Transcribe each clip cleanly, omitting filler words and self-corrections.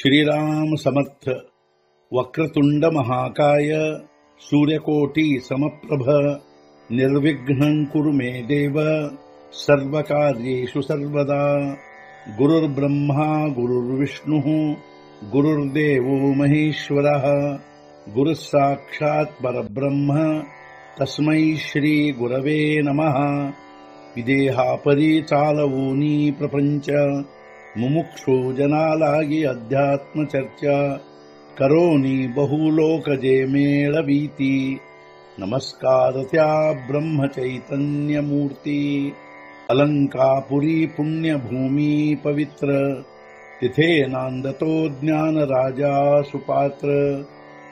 श्रीराम समर्थ। वक्रतुंड महाकाय सूर्यकोटि समप्रभ निर्विघ्नं कुरु मे देव सर्वकार्येषु सर्वदा। गुरुर्ब्रह्मा गुरुर्विष्णुः गुरुर्देवो महेश्वरः गुरुः साक्षात् परब्रह्म तस्मै श्री गुरवे नमः। विदेहापरि चालवूनी प्रपंच मुमुक्षु जनालागी अध्यात्म चर्चा करोनी बहुलोकजे मेळवीती। नमस्कार त्या ब्रह्म चैतन्य मूर्ती अलंकापुरी पुण्यभूमी पवित्र तिथे नांदतो ज्ञान राजा सुपात्र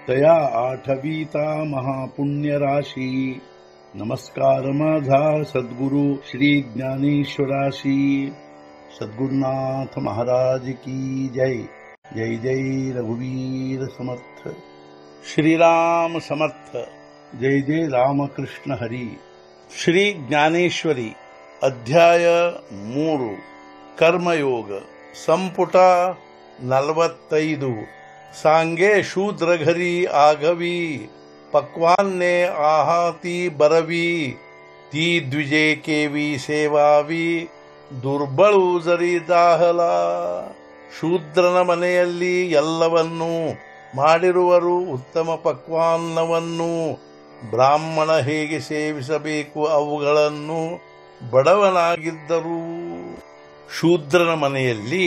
तया आठवीता महापुण्य राशी। नमस्कार माझा सद्गुरु श्री ज्ञानेश्वराशी। सद्गुरुनाथ महाराज की जय। जय जय रघुवीर समर्थ। श्रीराम समर्थ। जय जय रामकृष्ण हरी। श्री ज्ञानेश्वरी अध्याय 3 कर्मयोग संपुಟ 45। सांगे शूद्रघरी आघवी पक्वान्ने आहाती बरवी ती द्विजे केवी सेवावी ದುರ್ಬಳು ಜರಿ ದಾಹಲ। ಶೂದ್ರನ ಮನೆಯಲ್ಲಿ ಎಲ್ಲವನ್ನೂ ಮಾಡಿರುವರು ಉತ್ತಮ ಪಕ್ವಾನ್ನವನ್ನು ಬ್ರಾಹ್ಮಣ ಹೇಗೆ ಸೇವಿಸಬೇಕು ಅವುಗಳನ್ನು ಬಡವನಾಗಿದ್ದರೂ ಶೂದ್ರನ ಮನೆಯಲ್ಲಿ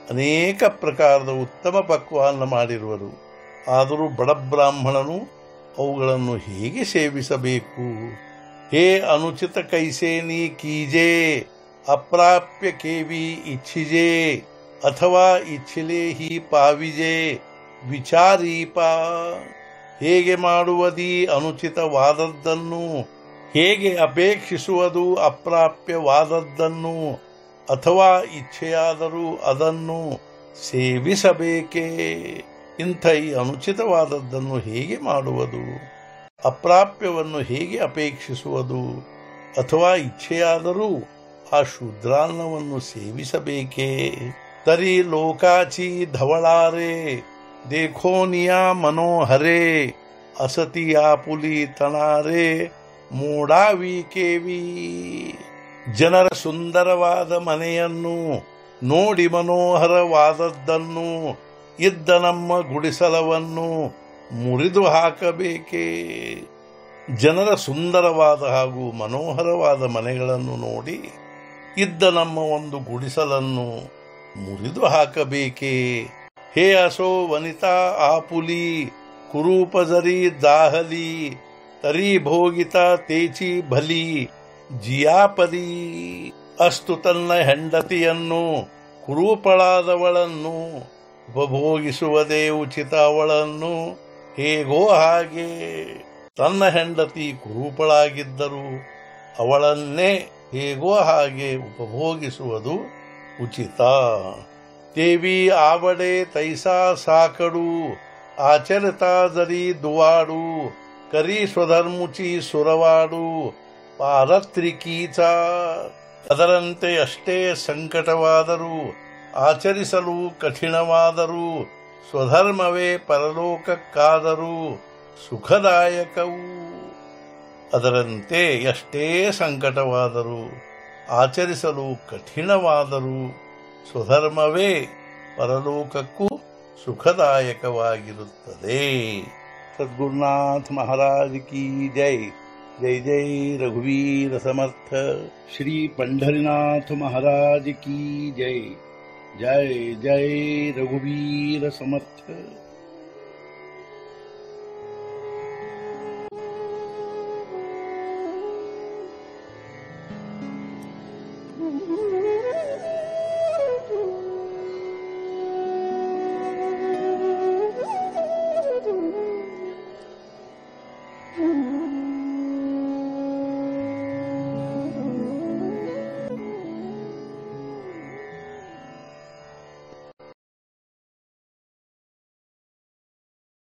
ಅನೇಕ ಪ್ರಕಾರದ ಉತ್ತಮ ಪಕ್ವಾನ್ನ ಮಾಡಿರುವರು, ಆದರೂ ಬಡಬ್ರಾಹ್ಮಣನು ಅವುಗಳನ್ನು ಹೇಗೆ ಸೇವಿಸಬೇಕು? ಹೇ ಅನುಚಿತ ಕೈಸೇನಿ ಕೀಜೆ ಅಪ್ರಾಪ್ಯ ಕೇವಿ ಇಚ್ಛಿಜೆ ಅಥವಾ ಇಚ್ಛಿಲೆ ಹಿ ಪಾವಿಜೆ ವಿಚಾರೀಪ। ಹೇಗೆ ಮಾಡುವದಿ ಅನುಚಿತವಾದದ್ದನ್ನು, ಹೇಗೆ ಅಪೇಕ್ಷಿಸುವುದು ಅಪ್ರಾಪ್ಯವಾದದ್ದನ್ನು, ಅಥವಾ ಇಚ್ಛೆಯಾದರೂ ಅದನ್ನು ಸೇವಿಸಬೇಕೇ? ಇಂಥ ಈ ಅನುಚಿತವಾದದ್ದನ್ನು ಹೇಗೆ ಮಾಡುವುದು? ಅಪ್ರಾಪ್ಯವನ್ನು ಹೇಗೆ ಅಪೇಕ್ಷಿಸುವುದು? ಅಥವಾ ಇಚ್ಛೆಯಾದರೂ ಆ ಶೂದ್ರಾನ್ನವನ್ನು ಸೇವಿಸಬೇಕೇ? ತರಿ ಲೋಕಾಚಿ ಧವಳಾರೆ ದೇಖೋನಿಯಾ ಮನೋಹರೆ ಅಸತಿಯಾ ಪುಲಿ ತಣಾರೆ ಮೂಡಾವಿ ಕೇವಿ। ಜನರ ಸುಂದರವಾದ ಮನೆಯನ್ನು ನೋಡಿ ಮನೋಹರವಾದದ್ದನ್ನು ಇದ್ದ ನಮ್ಮ ಗುಡಿಸಲವನ್ನು ಮುರಿದು ಹಾಕಬೇಕೇ? ಜನರ ಸುಂದರವಾದ ಹಾಗೂ ಮನೋಹರವಾದ ಮನೆಗಳನ್ನು ನೋಡಿ ಇದ್ದ ನಮ್ಮ ಒಂದು ಗುಡಿಸಲನ್ನು ಮುರಿದು ಹಾಕಬೇಕೇ? ಹೇ ಅಸೋ ವನಿತಾ ಆಪುಲಿ ಕುರೂಪಜರಿ ದಾಹಲಿ ತರಿ ಭೋಗಿತ ತೇಚಿ ಭಲಿ ಜಿಯಾಪರಿ। ಅಷ್ಟು ತನ್ನ ಹೆಂಡತಿಯನ್ನು ಕುರೂಪಳಾದವಳನ್ನು ಉಪಭೋಗಿಸುವುದೇ ಉಚಿತ, ಅವಳನ್ನು ಹೇಗೋ ಹಾಗೆ ತನ್ನ ಹೆಂಡತಿ ಕುರೂಪಳಾಗಿದ್ದರು ಅವಳನ್ನೇ ಹೇಗೋ ಹಾಗೆ ಉಪಭೋಗಿಸುವುದು ಉಚಿತ। ದೇವಿ ಆವಡೆ ತೈಸಾ ಸಾಕಡು ಆಚರಿತಾ ಜರಿ ದುವಾಡು ಕರಿ ಸ್ವಧರ್ಮುಚಿ ಸುರವಾಡು ಪಾರತ್ರಿಕೀಚ। ಅದರಂತೆ ಅಷ್ಟೇ ಸಂಕಟವಾದರೂ ಆಚರಿಸಲು ಕಠಿಣವಾದರೂ ಸ್ವಧರ್ಮವೇ ಪರಲೋಕಕ್ಕಾದರೂ ಸುಖದಾಯಕವು। ಅದರಂತೆ ಎಷ್ಟೇ ಸಂಕಟವಾದರೂ ಆಚರಿಸಲು ಕಠಿಣವಾದರೂ ಸ್ವಧರ್ಮವೇ ಪರಲೋಕಕ್ಕೂ ಸುಖದಾಯಕವಾಗಿರುತ್ತದೆ। ಸದ್ಗುರುನಾಥ ಮಹಾರಾಜ್ ಕಿ ಜೈ। ಜೈ ಜೈ ರಘುವೀರ ಸಮರ್ಥ। ಶ್ರೀ पंढरीनाथ महाराज की जय। जय जय रघुवीर समर्थ।